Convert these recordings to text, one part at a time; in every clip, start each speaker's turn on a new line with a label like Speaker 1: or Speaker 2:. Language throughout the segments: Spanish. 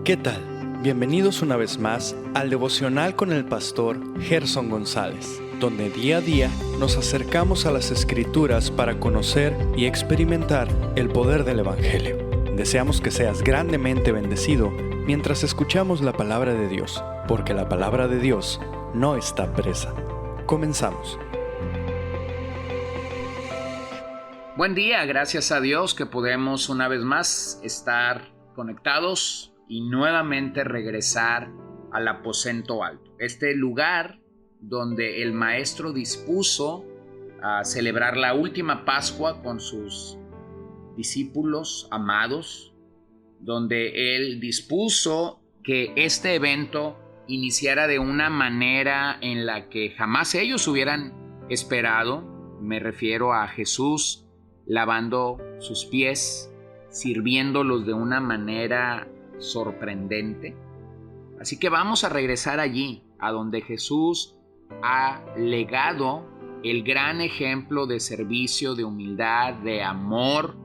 Speaker 1: ¿Qué tal? Bienvenidos una vez más al devocional con el pastor Gerson González, donde día a día nos acercamos a las Escrituras para conocer y experimentar el poder del Evangelio. Deseamos que seas grandemente bendecido mientras escuchamos la palabra de Dios, porque la palabra de Dios no está presa. Comenzamos.
Speaker 2: Buen día, gracias a Dios que podemos una vez más estar conectados y nuevamente regresar al aposento alto. Este lugar donde el Maestro dispuso a celebrar la última Pascua con sus discípulos amados, donde Él dispuso que este evento iniciara de una manera en la que jamás ellos hubieran esperado. Me refiero a Jesús lavando sus pies, sirviéndolos de una manera sorprendente. Así que vamos a regresar allí, a donde Jesús ha legado el gran ejemplo de servicio, de humildad, de amor,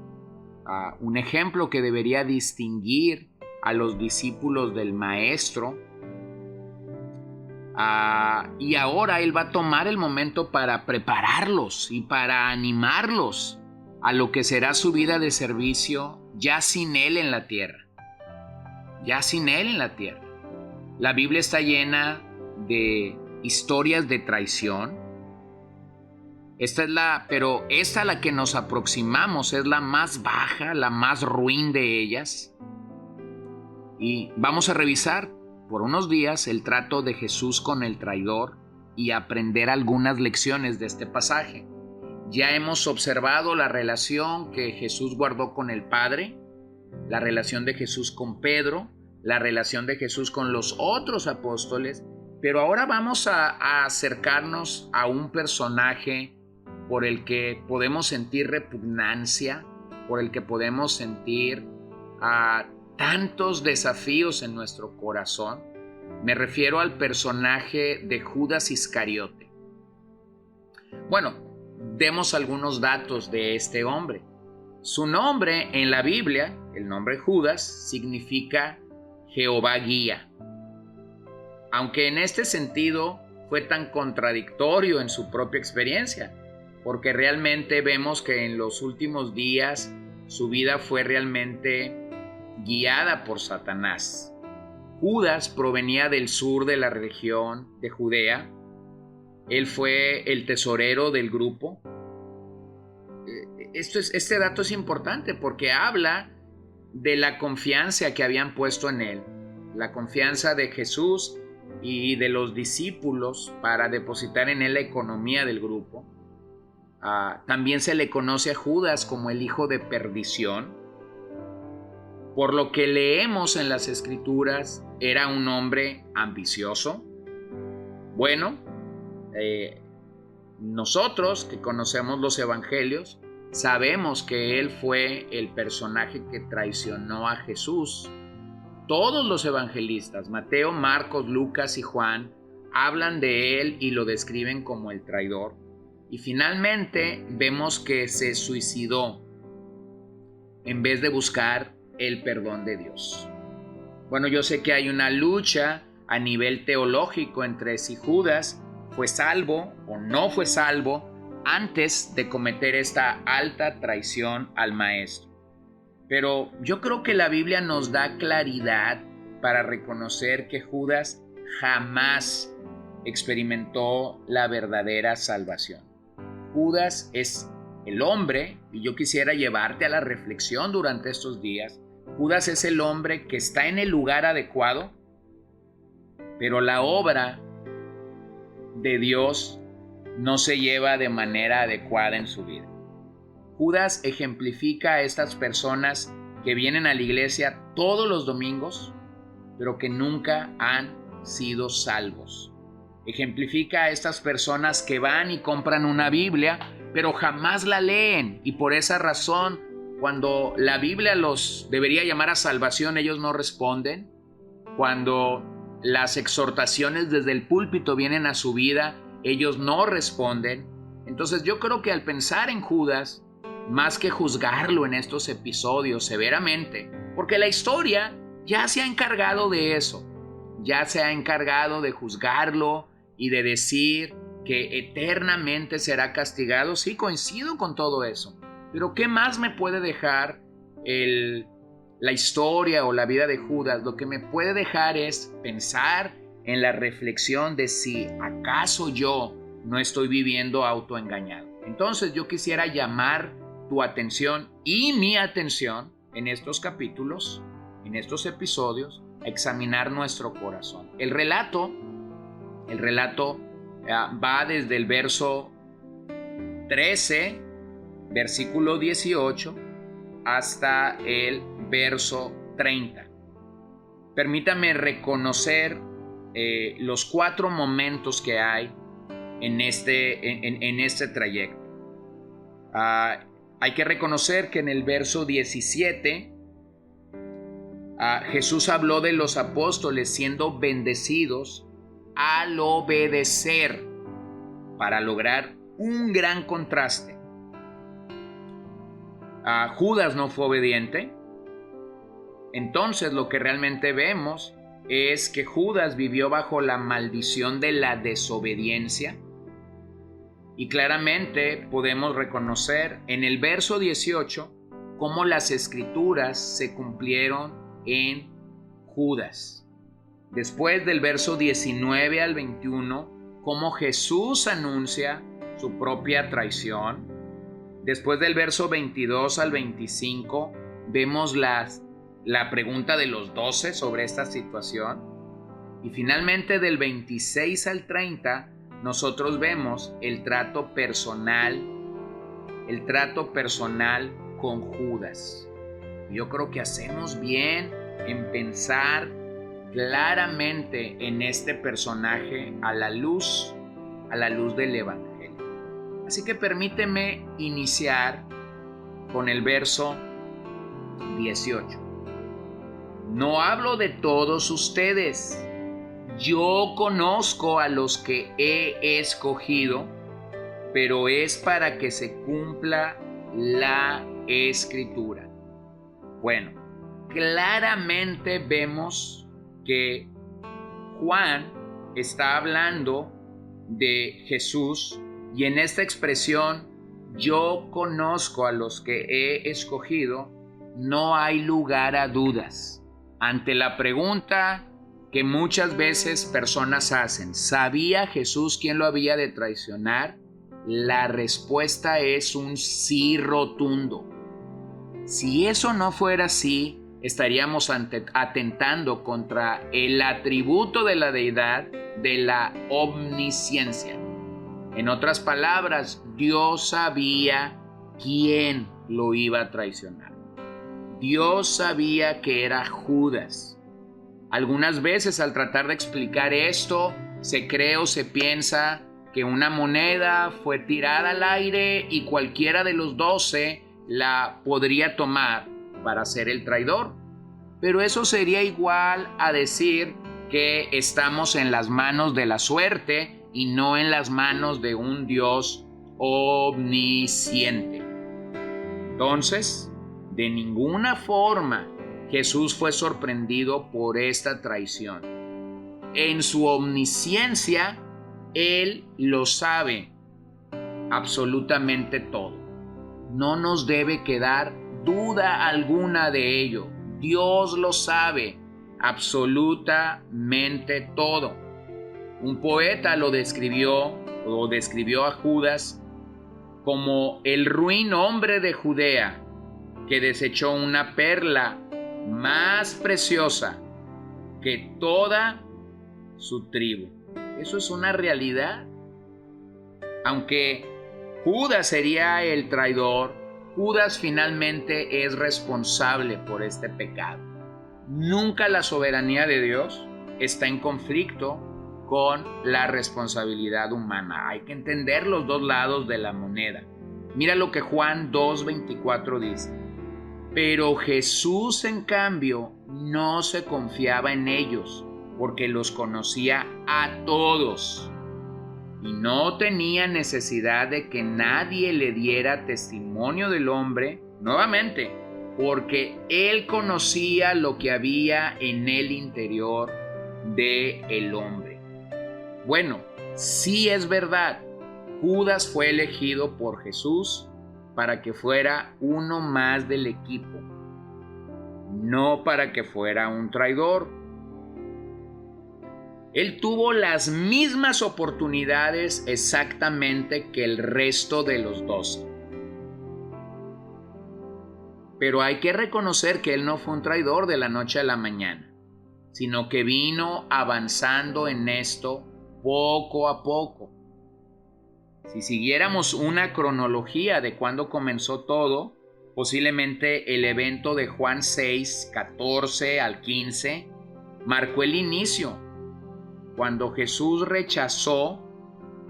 Speaker 2: un ejemplo que debería distinguir a los discípulos del Maestro. Y ahora Él va a tomar el momento para prepararlos y para animarlos a lo que será su vida de servicio ya sin Él en la tierra. Ya sin Él en la tierra. La Biblia está llena de historias de traición. Pero esta a la que nos aproximamos es la más baja, la más ruin de ellas. Y vamos a revisar por unos días el trato de Jesús con el traidor y aprender algunas lecciones de este pasaje. Ya hemos observado la relación que Jesús guardó con el Padre, la relación de Jesús con Pedro, la relación de Jesús con los otros apóstoles, pero ahora vamos a acercarnos a un personaje por el que podemos sentir repugnancia, por el que podemos sentir tantos desafíos en nuestro corazón. Me refiero al personaje de Judas Iscariote. Bueno, demos algunos datos de este hombre. Su nombre en la Biblia, el nombre Judas, significa Jehová guía. Aunque en este sentido fue tan contradictorio en su propia experiencia, porque realmente vemos que en los últimos días su vida fue realmente guiada por Satanás. Judas provenía del sur de la región de Judea. Él fue el tesorero del grupo. Este dato es importante porque habla de la confianza que habían puesto en él, la confianza de Jesús y de los discípulos para depositar en él la economía del grupo. También se le conoce a Judas como el hijo de perdición. Por lo que leemos en las Escrituras, era un hombre ambicioso. Bueno, nosotros que conocemos los evangelios, sabemos que él fue el personaje que traicionó a Jesús. Todos los evangelistas, Mateo, Marcos, Lucas y Juan, hablan de él y lo describen como el traidor. Y finalmente vemos que se suicidó en vez de buscar el perdón de Dios. Bueno, yo sé que hay una lucha a nivel teológico entre si Judas fue salvo o no fue salvo antes de cometer esta alta traición al Maestro. Pero yo creo que la Biblia nos da claridad para reconocer que Judas jamás experimentó la verdadera salvación. Judas es el hombre, y yo quisiera llevarte a la reflexión durante estos días. Judas es el hombre que está en el lugar adecuado, pero la obra de Dios no se lleva de manera adecuada en su vida. Judas ejemplifica a estas personas que vienen a la iglesia todos los domingos, pero que nunca han sido salvos. Ejemplifica a estas personas que van y compran una Biblia, pero jamás la leen, y por esa razón, cuando la Biblia los debería llamar a salvación, ellos no responden. Cuando las exhortaciones desde el púlpito vienen a su vida, ellos no responden. Entonces yo creo que al pensar en Judas, más que juzgarlo en estos episodios severamente, porque la historia ya se ha encargado de eso, ya se ha encargado de juzgarlo y de decir que eternamente será castigado. Sí, coincido con todo eso, pero ¿qué más me puede dejar la historia o la vida de Judas? Lo que me puede dejar es pensar en la reflexión de si acaso yo no estoy viviendo autoengañado. Entonces yo quisiera llamar tu atención y mi atención en estos capítulos, en estos episodios, a examinar nuestro corazón. El relato va desde el verso 13, versículo 18, hasta el verso 30. Permítame reconocer los 4 momentos que hay en este trayecto. Hay que reconocer que en el verso 17 Jesús habló de los apóstoles siendo bendecidos al obedecer, para lograr un gran contraste. Judas no fue obediente. Entonces lo que realmente vemos es que Judas vivió bajo la maldición de la desobediencia. Y claramente podemos reconocer en el verso 18 cómo las escrituras se cumplieron en Judas. Después del verso 19 al 21, cómo Jesús anuncia su propia traición. Después del verso 22 al 25, vemos la pregunta de los 12 sobre esta situación. Y finalmente del 26 al 30, nosotros vemos el trato personal con Judas. Yo creo que hacemos bien en pensar claramente en este personaje a la luz del Evangelio. Así que permíteme iniciar con el verso 18. No hablo de todos ustedes. Yo conozco a los que he escogido, pero es para que se cumpla la Escritura. Bueno, claramente vemos que Juan está hablando de Jesús y en esta expresión, yo conozco a los que he escogido, no hay lugar a dudas. Ante la pregunta que muchas veces personas hacen, ¿sabía Jesús quién lo había de traicionar? La respuesta es un sí rotundo. Si eso no fuera así, estaríamos atentando contra el atributo de la deidad de la omnisciencia. En otras palabras, Dios sabía quién lo iba a traicionar. Dios sabía que era Judas. Algunas veces al tratar de explicar esto, se cree o se piensa que una moneda fue tirada al aire y cualquiera de los 12 la podría tomar para ser el traidor. Pero eso sería igual a decir que estamos en las manos de la suerte y no en las manos de un Dios omnisciente. Entonces, de ninguna forma Jesús fue sorprendido por esta traición. En su omnisciencia, Él lo sabe absolutamente todo. No nos debe quedar duda alguna de ello. Dios lo sabe absolutamente todo. Un poeta lo describió a Judas como el ruin hombre de Judea que desechó una perla más preciosa que toda su tribu. Eso es una realidad. Aunque Judas sería el traidor, Judas finalmente es responsable por este pecado. Nunca la soberanía de Dios está en conflicto con la responsabilidad humana. Hay que entender los dos lados de la moneda. Mira lo que Juan 2:24 dice. Pero Jesús, en cambio, no se confiaba en ellos, porque los conocía a todos y no tenía necesidad de que nadie le diera testimonio del hombre. Nuevamente, porque él conocía lo que había en el interior del hombre. Bueno, sí es verdad, Judas fue elegido por Jesús para que fuera uno más del equipo, no para que fuera un traidor. Él tuvo las mismas oportunidades exactamente que el resto de los 12. Pero hay que reconocer que él no fue un traidor de la noche a la mañana, sino que vino avanzando en esto poco a poco. Si siguiéramos una cronología de cuándo comenzó todo, posiblemente el evento de Juan 6, 14 al 15, marcó el inicio, cuando Jesús rechazó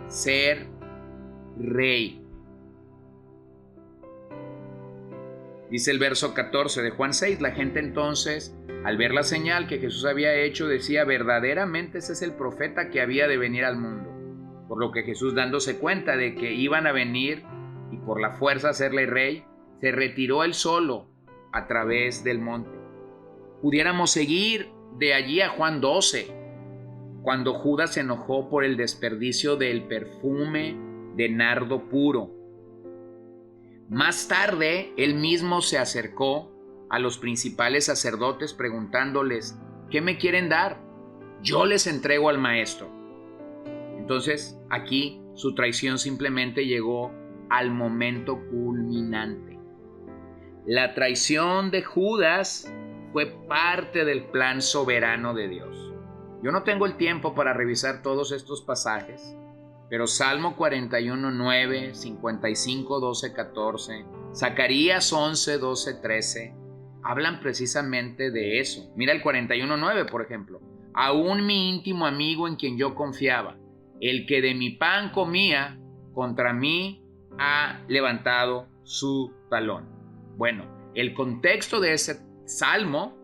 Speaker 2: ser rey. Dice el verso 14 de Juan 6, la gente entonces, al ver la señal que Jesús había hecho, decía, verdaderamente ese es el profeta que había de venir al mundo. Por lo que Jesús, dándose cuenta de que iban a venir y por la fuerza hacerle rey, se retiró él solo a través del monte. Pudiéramos seguir de allí a Juan 12, cuando Judas se enojó por el desperdicio del perfume de nardo puro. Más tarde, él mismo se acercó a los principales sacerdotes preguntándoles, ¿qué me quieren dar? Yo les entrego al maestro. Entonces, aquí su traición simplemente llegó al momento culminante. La traición de Judas fue parte del plan soberano de Dios. Yo no tengo el tiempo para revisar todos estos pasajes, pero Salmo 41, 9, 55, 12, 14, Zacarías 11, 12, 13, hablan precisamente de eso. Mira el 41, 9, por ejemplo. Aún mi íntimo amigo en quien yo confiaba, el que de mi pan comía, contra mí ha levantado su talón. Bueno, el contexto de ese salmo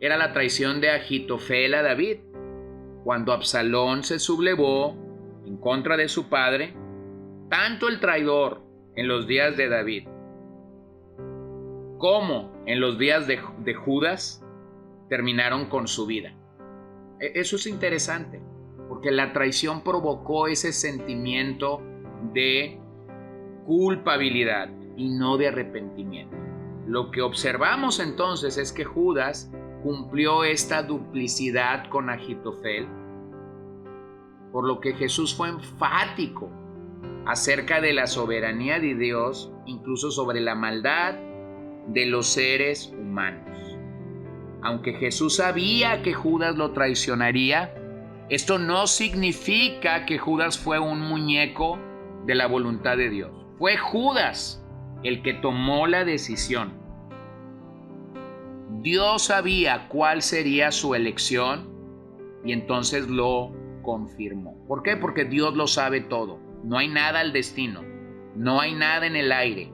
Speaker 2: era la traición de Ahitofel a David, cuando Absalón se sublevó en contra de su padre. Tanto el traidor en los días de David como en los días de Judas terminaron con su vida. Eso es interesante, porque la traición provocó ese sentimiento de culpabilidad y no de arrepentimiento. Lo que observamos entonces es que Judas cumplió esta duplicidad con Ahitofel, por lo que Jesús fue enfático acerca de la soberanía de Dios, incluso sobre la maldad de los seres humanos. Aunque Jesús sabía que Judas lo traicionaría, esto no significa que Judas fue un muñeco de la voluntad de Dios. Fue Judas el que tomó la decisión. Dios sabía cuál sería su elección y entonces lo confirmó. ¿Por qué? Porque Dios lo sabe todo. No hay nada al destino. No hay nada en el aire.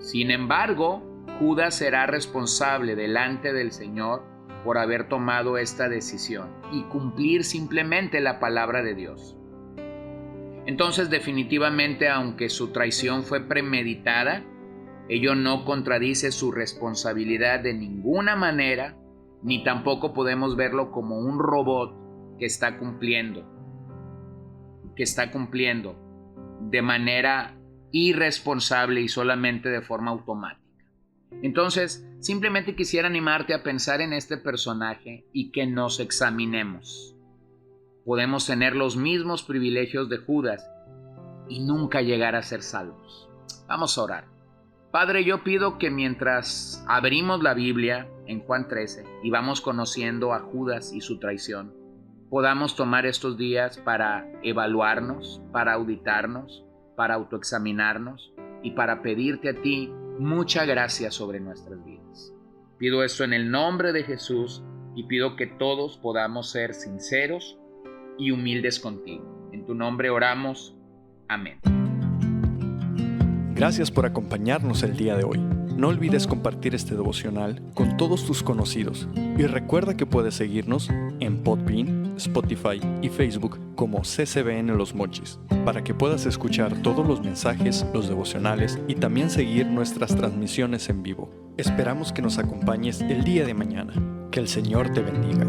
Speaker 2: Sin embargo, Judas será responsable delante del Señor por haber tomado esta decisión y cumplir simplemente la palabra de Dios. Entonces, definitivamente, aunque su traición fue premeditada, ello no contradice su responsabilidad de ninguna manera, ni tampoco podemos verlo como un robot que está cumpliendo de manera irresponsable y solamente de forma automática. Entonces, simplemente quisiera animarte a pensar en este personaje y que nos examinemos. Podemos tener los mismos privilegios de Judas y nunca llegar a ser salvos. Vamos a orar. Padre, yo pido que mientras abrimos la Biblia en Juan 13 y vamos conociendo a Judas y su traición, podamos tomar estos días para evaluarnos, para auditarnos, para autoexaminarnos y para pedirte a ti mucha gracia sobre nuestras vidas. Pido esto en el nombre de Jesús y pido que todos podamos ser sinceros y humildes contigo. En tu nombre oramos. Amén.
Speaker 1: Gracias por acompañarnos el día de hoy. No olvides compartir este devocional con todos tus conocidos y recuerda que puedes seguirnos en Podbean, Spotify y Facebook como CCBN Los Mochis para que puedas escuchar todos los mensajes, los devocionales y también seguir nuestras transmisiones en vivo. Esperamos que nos acompañes el día de mañana. Que el Señor te bendiga.